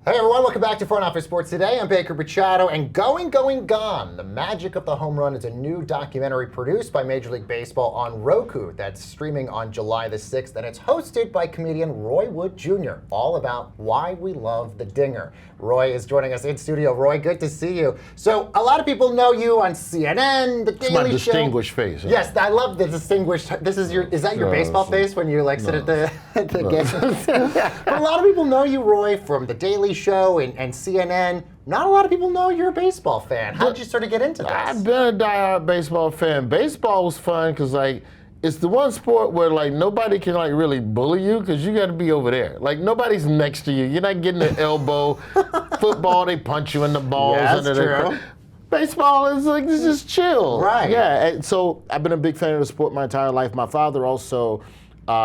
Hey everyone, welcome back to Front Office Sports Today. I'm Baker Machado, and Going, Gone, The Magic of the Home Run is a new documentary produced by Major League Baseball on Roku that's streaming on July the 6th, and it's hosted by comedian Roy Wood Jr., all about why we love the dinger. Roy is joining us in studio. Roy, good to see you. So a lot of people know you on CNN, The Daily Show. It's my distinguished face. Huh? Yes, I love the distinguished. Is that your baseball face when you sit at the game? But a lot of people know you, Roy, from The Daily Show and CNN. Not a lot of people know you're a baseball fan. How did you sort of get into this? I've been a diehard baseball fan. Baseball was fun because it's the one sport where nobody can really bully you because you got to be over there. Nobody's next to you. You're not getting an elbow. Football, they punch you in the balls. Yeah, that's true. Baseball is it's just chill. Right. Yeah. And so I've been a big fan of the sport my entire life. My father also,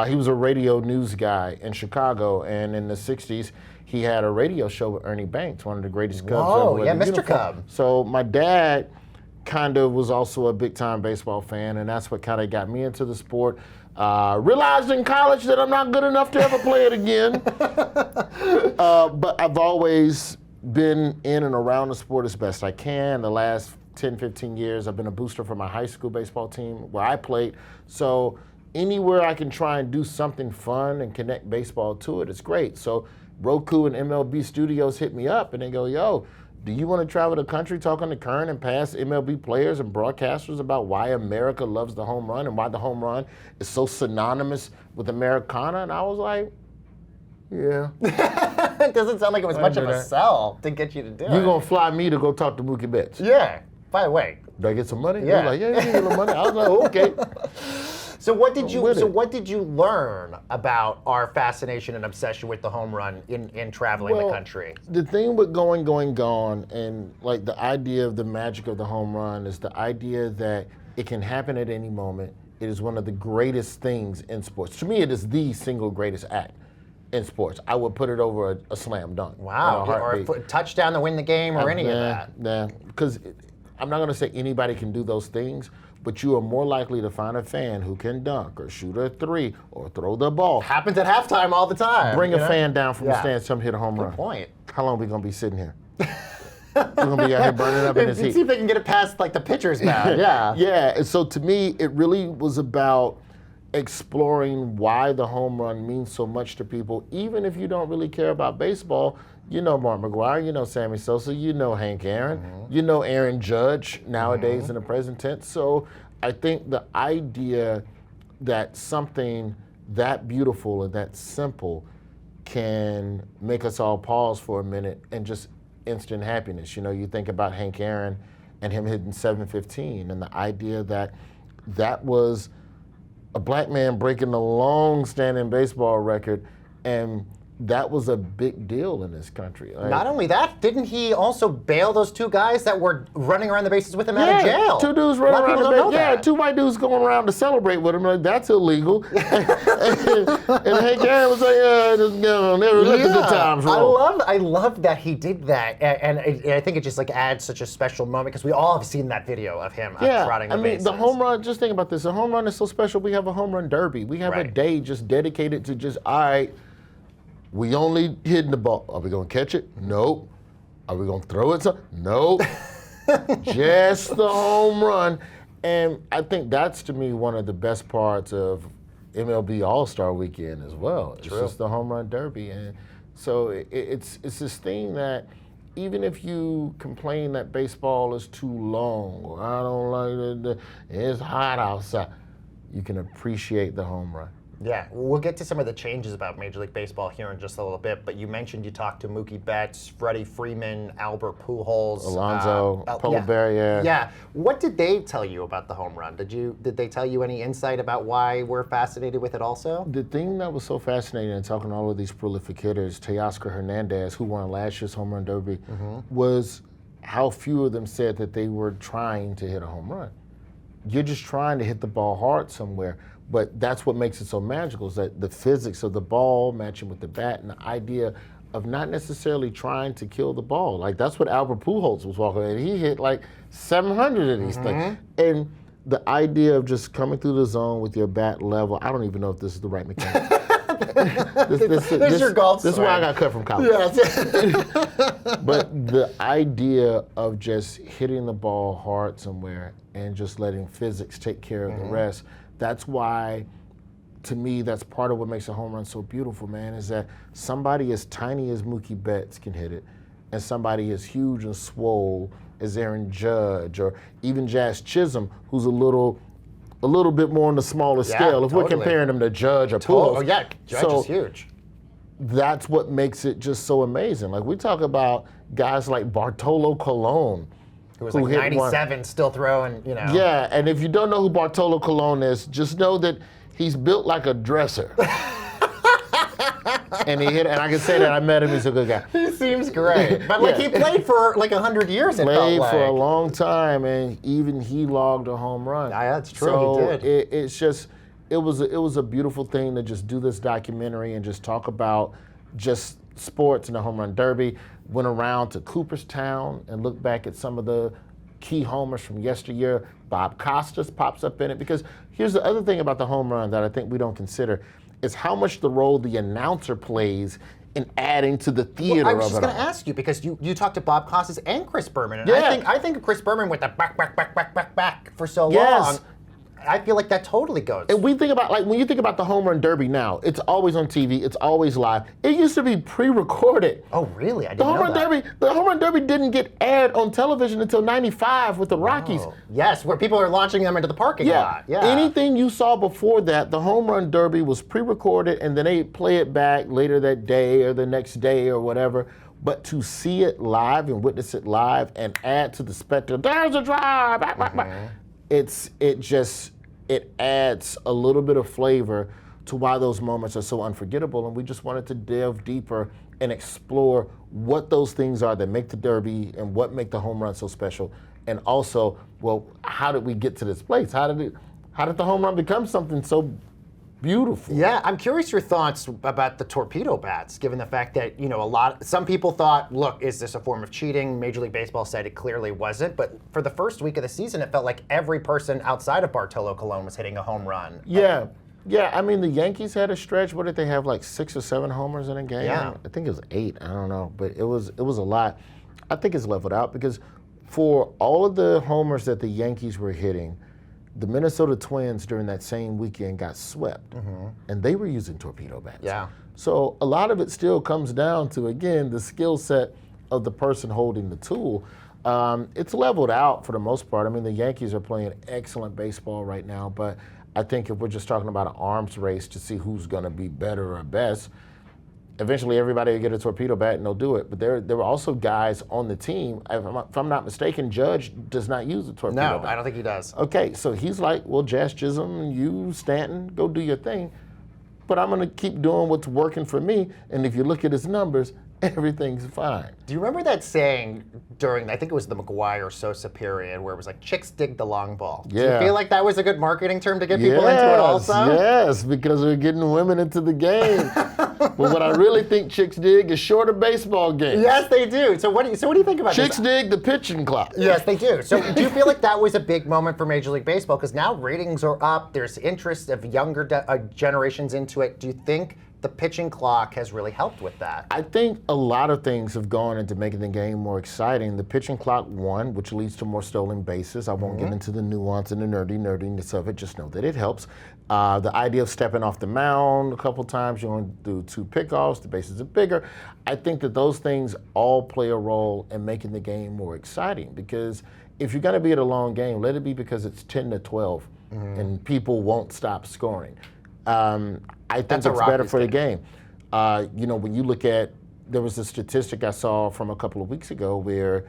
he was a radio news guy in Chicago, and in the 60s, he had a radio show with Ernie Banks, one of the greatest Cubs ever. Oh, yeah, Mr. Cub. So my dad kind of was also a big-time baseball fan, and that's what kind of got me into the sport. Realized in college that I'm not good enough to ever play it again. But I've always been in and around the sport as best I can. The last 10, 15 years, I've been a booster for my high school baseball team where I played. So anywhere I can try and do something fun and connect baseball to it, it's great. So Roku and MLB Studios hit me up and they go, yo, do you want to travel the country talking to current and past MLB players and broadcasters about why America loves the home run and why the home run is so synonymous with Americana? And I was like, yeah. It doesn't sound like it was much of a sell to get you to do it. You're going to fly me to go talk to Mookie Betts? Yeah. By the way. Do I get some money? Yeah. They're like, yeah, you get a little money. I was like, okay. So what did you learn about our fascination and obsession with the home run in traveling the country? The thing with Going, Gone, and the idea of the magic of the home run is the idea that it can happen at any moment. It is one of the greatest things in sports. To me, it is the single greatest act in sports. I would put it over a slam dunk. Wow, or a touchdown to win the game or any of that. Yeah, because I'm not going to say anybody can do those things, but you are more likely to find a fan who can dunk or shoot a three or throw the ball. Happens at halftime all the time. Bring a fan down from the stands, come hit a home run. Good point. How long are we going to be sitting here? We're going to be out here burning up in this heat. See if they can get it past the pitcher's mound. Yeah. Yeah, and so to me, it really was about exploring why the home run means so much to people, even if you don't really care about baseball. You know Mark McGwire, you know Sammy Sosa, you know Hank Aaron, you know Aaron Judge nowadays in the present tense. So I think the idea that something that beautiful and that simple can make us all pause for a minute and just instant happiness. You know, you think about Hank Aaron and him hitting 715 and the idea that that was a black man breaking a long-standing baseball record, and that was a big deal in this country. Not only that, didn't he also bail those two guys that were running around the bases with him out of jail? Two dudes running around the base. Yeah, two white dudes going around to celebrate with him. That's illegal. and Hank Aaron was like, just never let the good times roll. I love that he did that, and I think it just adds such a special moment because we all have seen that video of him trotting the bases. The home run. Just think about this. The home run is so special. We have a home run derby. We have a day just dedicated to just we only hitting the ball. Are we going to catch it? Nope. Are we going to throw it? Nope. Just the home run. And I think that's, to me, one of the best parts of MLB All-Star Weekend as well. It's just the home run derby. And so it's this thing that even if you complain that baseball is too long, or I don't like it, it's hot outside, you can appreciate the home run. Yeah, we'll get to some of the changes about Major League Baseball here in just a little bit, but you mentioned you talked to Mookie Betts, Freddie Freeman, Albert Pujols, Alonso, Polarberry. Yeah. What did they tell you about the home run? Did they tell you any insight about why we're fascinated with it also? The thing that was so fascinating in talking to all of these prolific hitters, Teoscar Hernandez, who won last year's home run derby, was how few of them said that they were trying to hit a home run. You're just trying to hit the ball hard somewhere. But that's what makes it so magical, is that the physics of the ball matching with the bat and the idea of not necessarily trying to kill the ball. That's what Albert Pujols was walking at. He hit 700 of these things. And the idea of just coming through the zone with your bat level, I don't even know if this is the right mechanic. There's your golf This is swing. why I got cut from college. Yes. But the idea of just hitting the ball hard somewhere and just letting physics take care of the rest, that's why, to me, that's part of what makes a home run so beautiful, man, is that somebody as tiny as Mookie Betts can hit it, and somebody as huge and swole as Aaron Judge, or even Jazz Chisholm, who's a little bit more on the smaller scale. If we're comparing them to Judge or Pujols. Oh, yeah, Judge is huge. That's what makes it just so amazing. Like, we talk about guys like Bartolo Colón, Who was like 97, still throwing, Yeah, and if you don't know who Bartolo Colón is, just know that he's built like a dresser. And I can say that I met him. He's a good guy. He seems great, but he played for 100 years. Played for a long time, and even he logged a home run. Yeah, that's true. So he did. it was a beautiful thing to just do this documentary and just talk about just sports and the home run derby. Went around to Cooperstown and looked back at some of the key homers from yesteryear. Bob Costas pops up in it, because here's the other thing about the home run that I think we don't consider is how much the role the announcer plays in adding to the theater of it. I was just going to ask you, because you talked to Bob Costas and Chris Berman, and Yeah. I think of Chris Berman with the back for so Yes. long. I feel like that totally goes. And we think about, when you think about the home run derby now, it's always on TV, it's always live. It used to be pre-recorded. Oh, really? I The didn't home know run that. derby, the home run derby didn't get aired on television until '95 with the Rockies. Oh, yes, where people are launching them into the parking lot. Yeah. Anything you saw before that, the home run derby was pre-recorded, and then they play it back later that day or the next day or whatever. But to see it live and witness it live and add to the spectacle, there's a drive, back, back, back. It adds a little bit of flavor to why those moments are so unforgettable. And we just wanted to delve deeper and explore what those things are that make the derby and what make the home run so special. And also, well, how did we get to this place? How did the home run become something so beautiful? Yeah, I'm curious your thoughts about the torpedo bats, given the fact that, some people thought, look, is this a form of cheating? Major League Baseball said it clearly wasn't, but for the first week of the season, it felt like every person outside of Bartolo Colón was hitting a home run. Yeah. Yeah, I mean, the Yankees had a stretch. What did they have, 6 or 7 homers in a game? Yeah. I think it was 8. I don't know, but it was a lot. I think it's leveled out because for all of the homers that the Yankees were hitting, the Minnesota Twins during that same weekend got swept, and they were using torpedo bats. Yeah. So a lot of it still comes down to, again, the skill set of the person holding the tool. It's leveled out for the most part. I mean, the Yankees are playing excellent baseball right now, but I think if we're just talking about an arms race to see who's going to be better or best, eventually everybody will get a torpedo bat and they'll do it. But there were also guys on the team, if I'm not mistaken, Judge does not use a torpedo bat. No, I don't think he does. Okay, so he's like, well, Jazz Chisholm, you, Stanton, go do your thing. But I'm going to keep doing what's working for me. And if you look at his numbers, everything's fine. Do you remember that saying during, I think it was the McGuire-Sosa period, where it was like, chicks dig the long ball? Yeah. Do you feel like that was a good marketing term to get people into it also? Yes, because we're getting women into the game. But what I really think chicks dig is shorter baseball games. Yes, they do. So what do you think about Chicks this? dig the pitching clock. Yes, they do. So do you feel like that was a big moment for Major League Baseball? Because now ratings are up. There's interest of younger generations into it. Do you think the pitching clock has really helped with that? I think a lot of things have gone into making the game more exciting. The pitching clock, one, which leads to more stolen bases. I won't get into the nuance and the nerdiness of it. Just know that it helps. The idea of stepping off the mound a couple times, you want to do 2 pickoffs, the bases are bigger. I think that those things all play a role in making the game more exciting, because if you're going to be at a long game, let it be because it's 10-12 and people won't stop scoring. I think it's better for the game. When you look at, there was a statistic I saw from a couple of weeks ago where,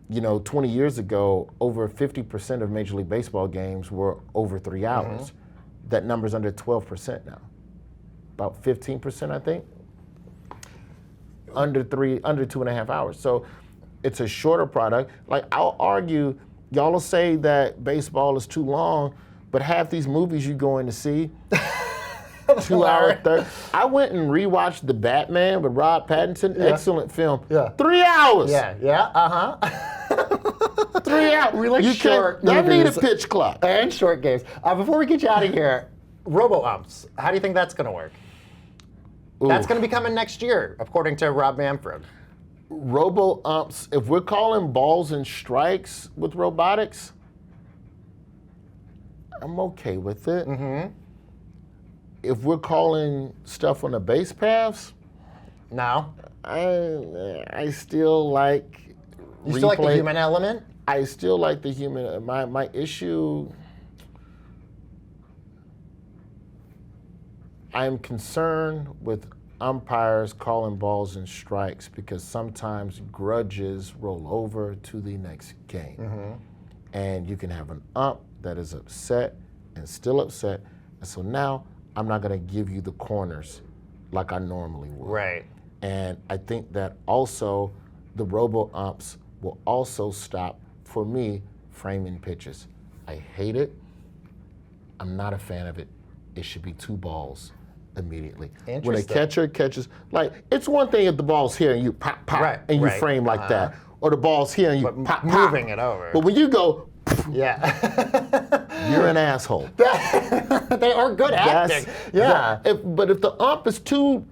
20 years ago, over 50% of Major League Baseball games were over 3 hours. That number's under 12% now. About 15%, I think. Under 2.5 hours. So it's a shorter product. I'll argue, y'all will say that baseball is too long, but half these movies you going to see, 2 hour 30. I went and rewatched The Batman with Rob Pattinson. Yeah. Excellent film. Yeah. 3 hours. Yeah. 3 hours. We like short I need a movies. pitch clock. And short games. Before we get you out of here, robo-umps. How do you think that's going to work? That's going to be coming next year, according to Rob Manfred. Robo-umps, if we're calling balls and strikes with robotics, I'm okay with it. If we're calling stuff on the base paths, No. I still like You still like the human element? I still like the human. My issue, I am concerned with umpires calling balls and strikes because sometimes grudges roll over to the next game. And you can have an ump that is upset and still upset. And so now I'm not going to give you the corners like I normally would. Right. And I think that also the robo-umps will also stop, for me, framing pitches. I hate it. I'm not a fan of it. It should be 2 balls immediately. When a catcher catches, like, it's one thing if the ball's here and you pop, pop, and you frame like that. Or the ball's here and you pop, moving it over. But when you go, yeah. you're an asshole. They are good acting. Yeah. But if the ump is too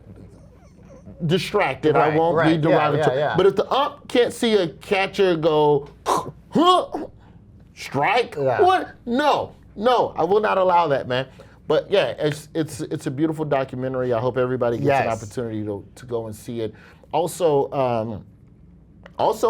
distracted, I won't be derogatory. But if the ump can't see a catcher go, strike, what? No, I will not allow that, man. But yeah, it's a beautiful documentary. I hope everybody gets an opportunity to go and see it. Also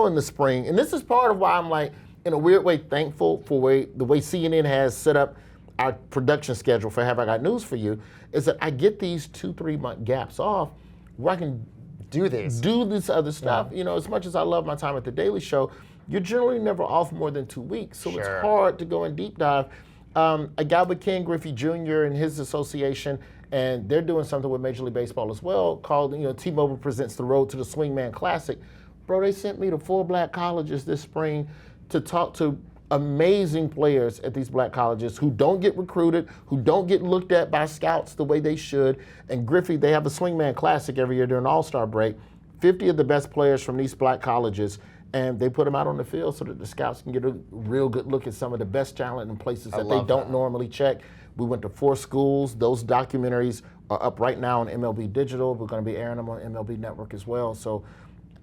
in the spring, and this is part of why I'm like, in a weird way, thankful for the way CNN has set up our production schedule for Have I Got News for You, is that I get these 2-3 month gaps off where I can do this other stuff. You know, as much as I love my time at The Daily Show, you're generally never off more than 2 weeks, so it's hard to go and deep dive. A guy with Ken Griffey Jr. and his association, and they're doing something with Major League Baseball as well, called, T-Mobile Presents the Road to the Swingman Classic. Bro, they sent me to 4 black colleges this spring to talk to amazing players at these black colleges who don't get recruited, who don't get looked at by scouts the way they should. And Griffey, they have a Swingman Classic every year during All-Star break. 50 of the best players from these black colleges, and they put them out on the field so that the scouts can get a real good look at some of the best talent in places that they don't normally check. We went to 4 schools. Those documentaries are up right now on MLB Digital. We're going to be airing them on MLB Network as well. So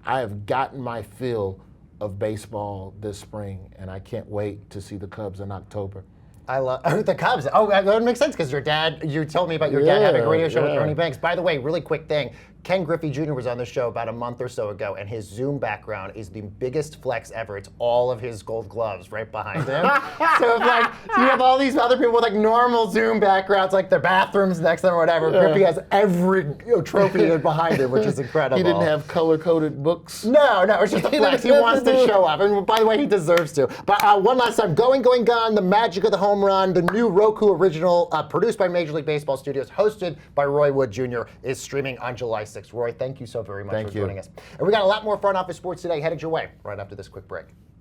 I have gotten my fill of baseball this spring, and I can't wait to see the Cubs in October. I love the Cubs. Oh, that makes sense because you told me about your dad having a radio show with Ernie Banks. By the way, really quick thing, Ken Griffey Jr. was on the show about a month or so ago, and his Zoom background is the biggest flex ever. It's all of his gold gloves right behind him. So if you have all these other people with like normal Zoom backgrounds, like their bathrooms next to them or whatever, Griffey has every trophy behind him, which is incredible. He didn't have color-coded books? No, it's just a flex. He wants to show up, and by the way, he deserves to. But one last time, Going, Gone, The Magic of the Home Run, the new Roku original, produced by Major League Baseball Studios, hosted by Roy Wood Jr., is streaming on July 6th. Roy, thank you so very much for joining us. And we got a lot more front office sports today headed your way right after this quick break.